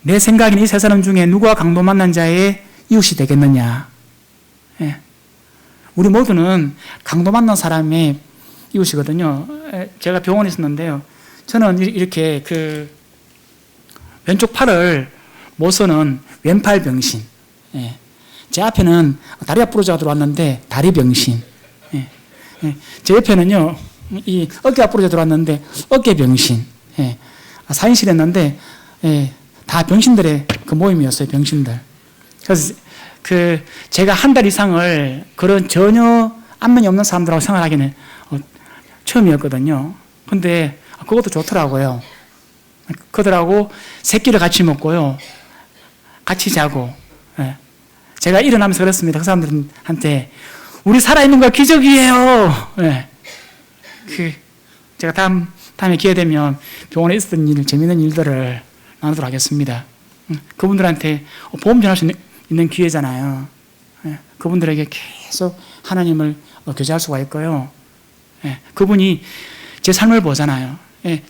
내 생각에는 이 세 사람 중에 누가 강도 만난 자의 이웃이 되겠느냐. 우리 모두는 강도 만난 사람의 이웃이거든요. 제가 병원에 있었는데요. 저는 이렇게 왼쪽 팔을 못 쓰는 왼팔 병신. 제 앞에는 다리가 부러져가 들어왔는데 다리 병신. 제 옆에는요, 이 어깨가 부러져 들어왔는데 어깨 병신. 4인실 했는데, 다 병신들의 그 모임이었어요, 병신들. 그래서 제가 한 달 이상을 그런 전혀 안면이 없는 사람들하고 생활하기는 처음이었거든요. 근데 그것도 좋더라고요. 그들하고 새끼를 같이 먹고요. 같이 자고. 제가 일어나면서 그랬습니다. 그 사람들한테. 우리 살아있는 거 기적이에요. 제가 다음에 기회 되면 병원에 있었던 일, 재미있는 일들을 나누도록 하겠습니다. 그분들한테 보험 전할 수 있는 기회잖아요. 그분들에게 계속 하나님을 교제할 수가 있고요. 그분이 제 삶을 보잖아요.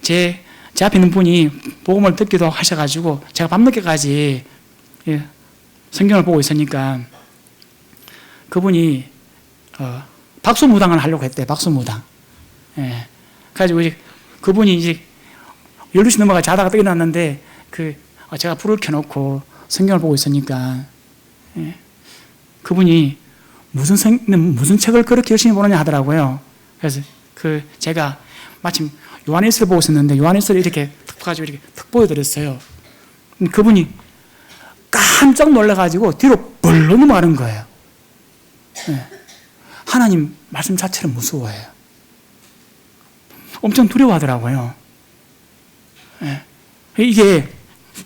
제 앞에 있는 분이 복음을 듣기도 하셔가지고 제가 밤늦게까지 성경을 보고 있으니까 그분이 박수무당을 하려고 했대요. 박수무당. 그래가지고 그분이 이제 12시 넘어가 자다가 또 일어났는데 제가 불을 켜놓고 성경을 보고 있으니까 그분이 무슨 책을 그렇게 열심히 보느냐 하더라고요. 그래서 제가 마침 요한일서를 보고 있었는데 요한일서를 이렇게 탁 가지고 이렇게 탁 보여드렸어요. 그분이 깜짝 놀라가지고 뒤로 벌렁 넘어가는 거예요. 하나님 말씀 자체를 무서워해요. 엄청 두려워하더라고요. 이게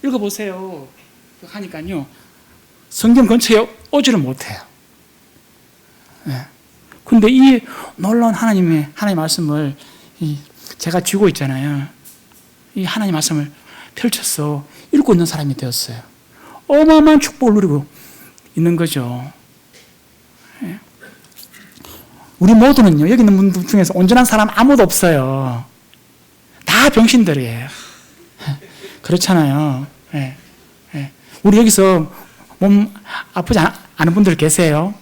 읽어보세요 하니까요 성경 근처에 오지를 못해요. 근데 이 놀라운 하나님 말씀을 제가 쥐고 있잖아요. 이 하나님 말씀을 펼쳐서 읽고 있는 사람이 되었어요. 어마어마한 축복을 누리고 있는 거죠. 우리 모두는요, 여기 있는 분들 중에서 온전한 사람 아무도 없어요. 다 다 병신들이에요. 그렇잖아요. 예, 예. 우리 여기서 몸 아프지 않은 분들 계세요?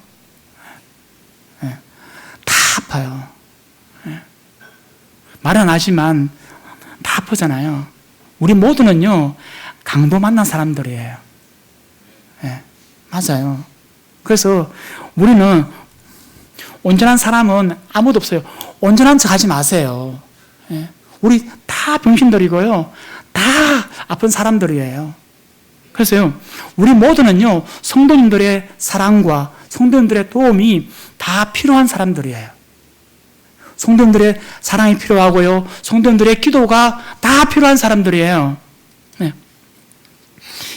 예. 다 아파요. 예. 말은 안 하지만 다 아프잖아요. 우리 모두는요, 강도 만난 사람들이에요. 예. 맞아요. 그래서 우리는 온전한 사람은 아무도 없어요. 온전한 척 하지 마세요. 예. 우리 다 병신들이고요. 다 아픈 사람들이에요. 그래서요, 우리 모두는요, 성도님들의 사랑과 성도님들의 도움이 다 필요한 사람들이에요. 성도님들의 사랑이 필요하고요, 성도님들의 기도가 다 필요한 사람들이에요. 네.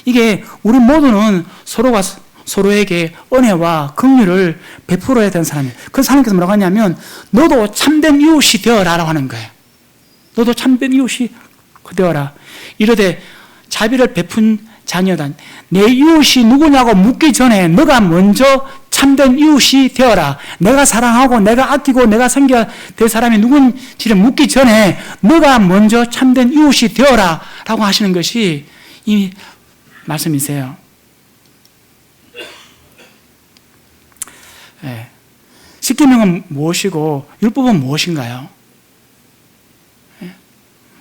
이게 우리 모두는 서로가 서로에게 은혜와 긍휼을 베풀어야 되는 사람이에요. 그래서 하나님께서 뭐라고 하냐면, 너도 참된 이웃이 되어라라고 하는 거예요. 너도 참된 이웃이 되어라. 이르되 자비를 베푼 자녀다. 내 이웃이 누구냐고 묻기 전에 너가 먼저 참된 이웃이 되어라. 내가 사랑하고 내가 아끼고 내가 섬겨야 될 사람이 누군지를 묻기 전에 너가 먼저 참된 이웃이 되어라 라고 하시는 것이 이 말씀이세요. 네. 십계명은 무엇이고 율법은 무엇인가요? 네.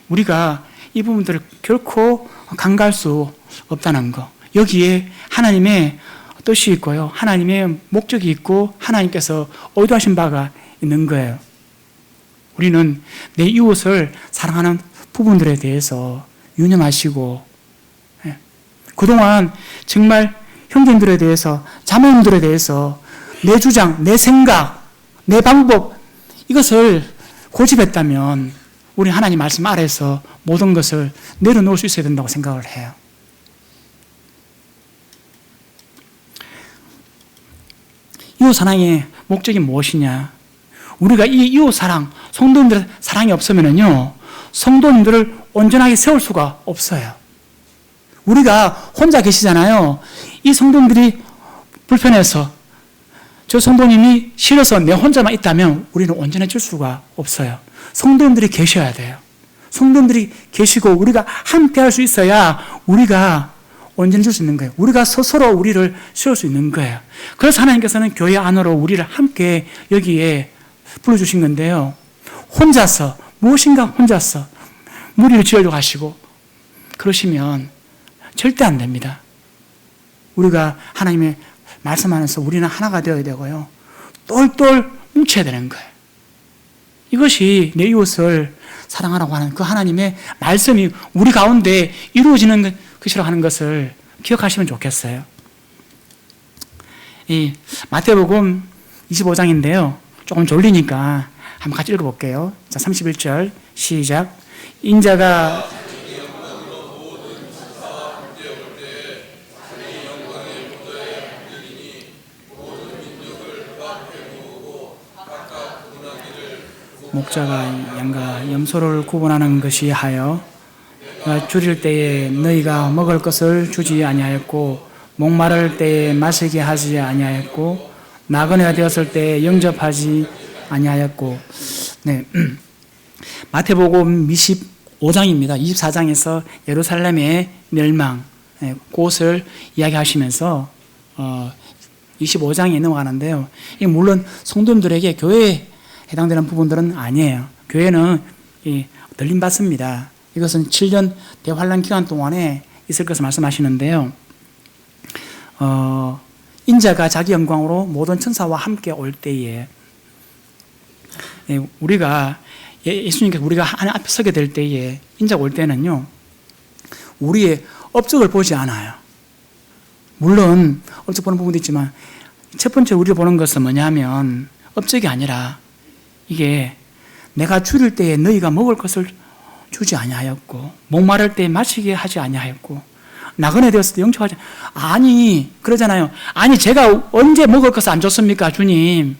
우리가 이 부분들을 결코 간과할 수 없다는 거. 여기에 하나님의 뜻이 있고요, 하나님의 목적이 있고 하나님께서 의도하신 바가 있는 거예요. 우리는 내 이웃을 사랑하는 부분들에 대해서 유념하시고, 그동안 정말 형제들에 대해서, 자매님들에 대해서 내 주장, 내 생각, 내 방법, 이것을 고집했다면 우리 하나님 말씀 아래에서 모든 것을 내려놓을 수 있어야 된다고 생각을 해요. 이웃 사랑의 목적이 무엇이냐? 우리가 이 이웃 사랑, 성도님들의 사랑이 없으면요, 성도님들을 온전하게 세울 수가 없어요. 우리가 혼자 계시잖아요. 이 성도님들이 불편해서, 저 성도님이 싫어서 내 혼자만 있다면 우리는 온전해질 수가 없어요. 성도님들이 계셔야 돼요. 성도님들이 계시고 우리가 함께 할 수 있어야 우리가 온전해질 수 있는 거예요. 우리가 스스로 우리를 세울 수 있는 거예요. 그래서 하나님께서는 교회 안으로 우리를 함께 여기에 불러주신 건데요, 혼자서, 무엇인가 혼자서 무리를 지으려고 하시고 그러시면 절대 안 됩니다. 우리가 하나님의 말씀 안에서 우리는 하나가 되어야 되고요, 똘똘 뭉쳐야 되는 거예요. 이것이 내 이웃을 사랑하라고 하는 그 하나님의 말씀이 우리 가운데 이루어지는 것이라고 하는 것을 기억하시면 좋겠어요. 이 마태복음 25장인데요. 조금 졸리니까 한번 같이 읽어볼게요. 자, 31절 시작. 인자가 목자가 양과 염소를 구분하는 것이 하여 줄일 때에 너희가 먹을 것을 주지 아니하였고, 목마를 때에 마시게 하지 아니하였고, 나그네가 되었을 때에 영접하지 아니하였고. 네. 마태복음 25장입니다. 24장에서 예루살렘의 멸망, 그것을 이야기하시면서 25장에 넘어가는데요. 이 물론 성도님들에게 교회에 해당되는 부분들은 아니에요. 교회는 들림받습니다. 이것은 7년 대환란 기간 동안에 있을 것을 말씀하시는데요. 인자가 자기 영광으로 모든 천사와 함께 올 때에, 우리가 예수님께서 우리가 하나님 앞에 서게 될 때에, 인자가 올 때는요, 우리의 업적을 보지 않아요. 물론 업적 보는 부분도 있지만 첫 번째 우리가 보는 것은 뭐냐면, 업적이 아니라 이게 내가 줄일 때에 너희가 먹을 것을 주지 아니하였고, 목마를 때에 마시게 하지 아니하였고, 나그네 되었을 때 영접하지. 아니, 그러잖아요. 아니, 제가 언제 먹을 것을 안 줬습니까, 주님?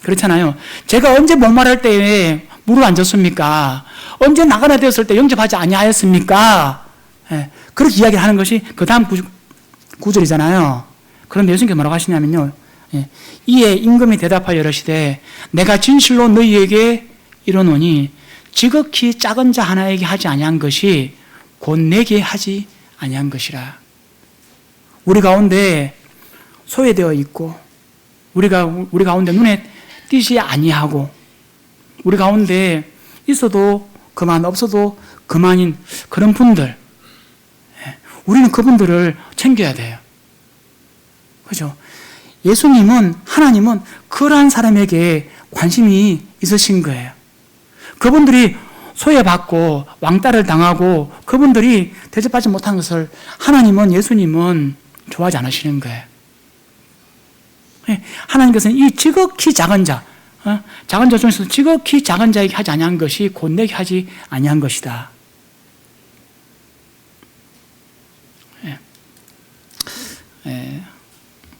그렇잖아요. 제가 언제 목마를 때에 물을 안 줬습니까? 언제 나그네 되었을 때 영접하지 아니하였습니까? 그렇게 이야기하는 것이 그 다음 구절이잖아요. 그런데 예수님께서 뭐라고 하시냐면요, 이에 임금이 대답하여 이르시되 내가 진실로 너희에게 이르노니 지극히 작은 자 하나에게 하지 아니한 것이 곧 내게 하지 아니한 것이라. 우리 가운데 소외되어 있고 우리 가운데 눈에 띄지 아니하고 우리 가운데 있어도 그만 없어도 그만인 그런 분들, 우리는 그분들을 챙겨야 돼요. 그죠? 예수님은, 하나님은 그러한 사람에게 관심이 있으신 거예요. 그분들이 소외받고 왕따를 당하고 그분들이 대접받지 못한 것을 하나님은, 예수님은 좋아하지 않으시는 거예요. 하나님께서는 이 지극히 작은 자, 작은 자 중에서 지극히 작은 자에게 하지 아니한 것이 곧 내게 하지 아니한 것이다.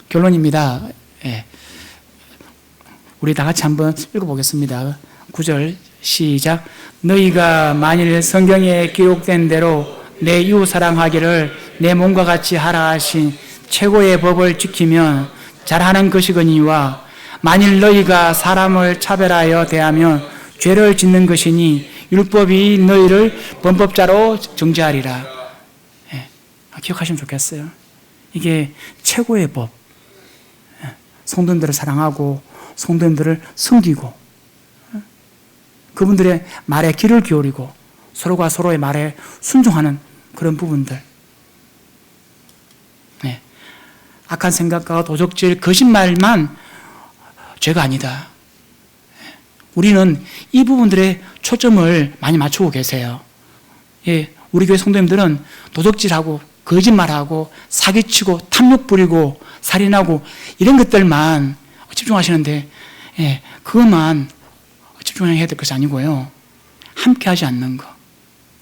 결론입니다. 우리 다 같이 한번 읽어보겠습니다. 9절 시작. 너희가 만일 성경에 기록된 대로 내 이웃 사랑하기를 내 몸과 같이 하라 하신 최고의 법을 지키면 잘하는 것이거니와 만일 너희가 사람을 차별하여 대하면 죄를 짓는 것이니 율법이 너희를 범법자로 정죄하리라. 기억하시면 좋겠어요. 이게 최고의 법. 성도님들을 사랑하고 성도님들을 섬기고 그분들의 말에 귀를 기울이고 서로가 서로의 말에 순종하는 그런 부분들. 악한 생각과 도적질, 거짓말만 죄가 아니다. 우리는 이 부분들에 초점을 많이 맞추고 계세요. 우리 교회 성도님들은 도적질하고 거짓말하고 사기치고 탐욕 부리고 살인하고 이런 것들만 집중하시는데 그것만 집중해야 될 것이 아니고요. 함께하지 않는 것,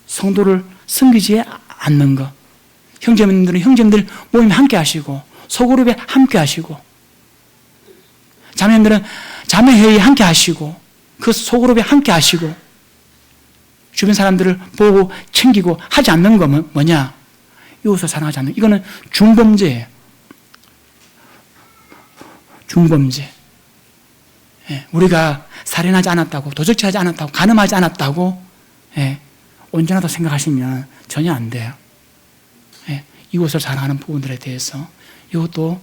성도를 섬기지 않는 것, 형제님들은 형제님들 모임에 함께하시고 소그룹에 함께하시고 자매님들은 자매회의에 함께하시고 그 소그룹에 함께하시고 주변 사람들을 보고 챙기고 하지 않는 거 뭐냐? 이웃을 사랑하지 않는, 이거는 중범죄예요. 중범죄. 우리가 살인하지 않았다고, 도적질하지 않았다고, 간음하지 않았다고 온전하다고 생각하시면 전혀 안 돼요. 이웃을 사랑하는 부분들에 대해서 이것도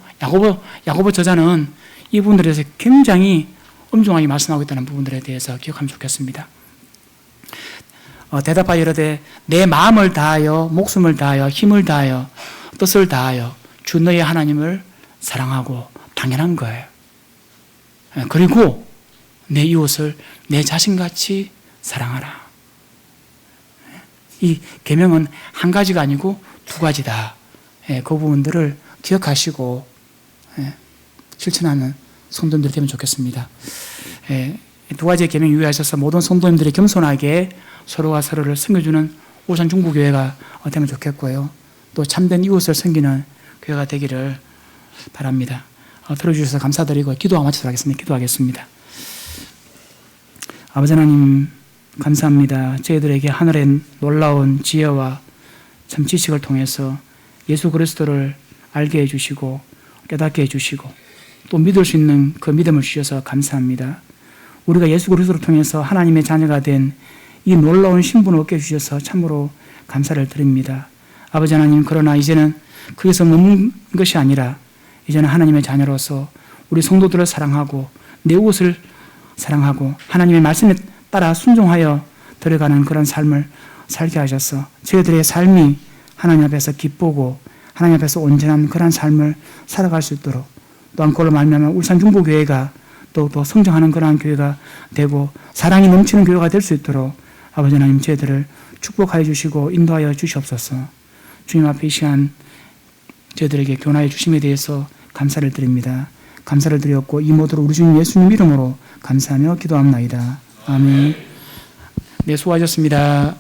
야고보 저자는 이 부분들에 대해서 굉장히 엄중하게 말씀하고 있다는 부분들에 대해서 기억하면 좋겠습니다. 대답하여 이르되 내 마음을 다하여 목숨을 다하여 힘을 다하여 뜻을 다하여 주 너의 하나님을 사랑하고 당연한 거예요. 그리고 내 이웃을 내 자신같이 사랑하라. 이 계명은 한 가지가 아니고 두 가지다. 그 부분들을 기억하시고 실천하는 성도님들이 되면 좋겠습니다. 두 가지의 계명 유의하셔서 모든 성도님들이 겸손하게 서로가 서로를 섬겨주는 오산 중부교회가 되면 좋겠고요. 또 참된 이웃을 섬기는 교회가 되기를 바랍니다. 들어주셔서 감사드리고 기도와 마치도록 하겠습니다. 기도하겠습니다. 아버지 하나님 감사합니다. 저희들에게 하늘의 놀라운 지혜와 참 지식을 통해서 예수 그리스도를 알게 해주시고 깨닫게 해주시고 또 믿을 수 있는 그 믿음을 주셔서 감사합니다. 우리가 예수 그리스도를 통해서 하나님의 자녀가 된 이 놀라운 신분을 얻게 해주셔서 참으로 감사를 드립니다. 아버지 하나님, 그러나 이제는 거기서 머문 것이 아니라 이제는 하나님의 자녀로서 우리 성도들을 사랑하고 내 이웃을 사랑하고 하나님의 말씀에 따라 순종하여 들어가는 그런 삶을 살게 하셔서 저희들의 삶이 하나님 앞에서 기쁘고 하나님 앞에서 온전한 그런 삶을 살아갈 수 있도록 또한 그걸로 말미암아 울산 중보교회가 또 성장하는 그러한 교회가 되고 사랑이 넘치는 교회가 될 수 있도록 아버지 하나님 저희들을 축복하여 주시고 인도하여 주시옵소서. 주님 앞에 이 시간 저희들에게 교훈하여 주심에 대해서 감사를 드립니다. 감사를 드렸고 이 모두로 우리 주님 예수님 이름으로 감사하며 기도합나이다. 아멘. 네, 수고하셨습니다.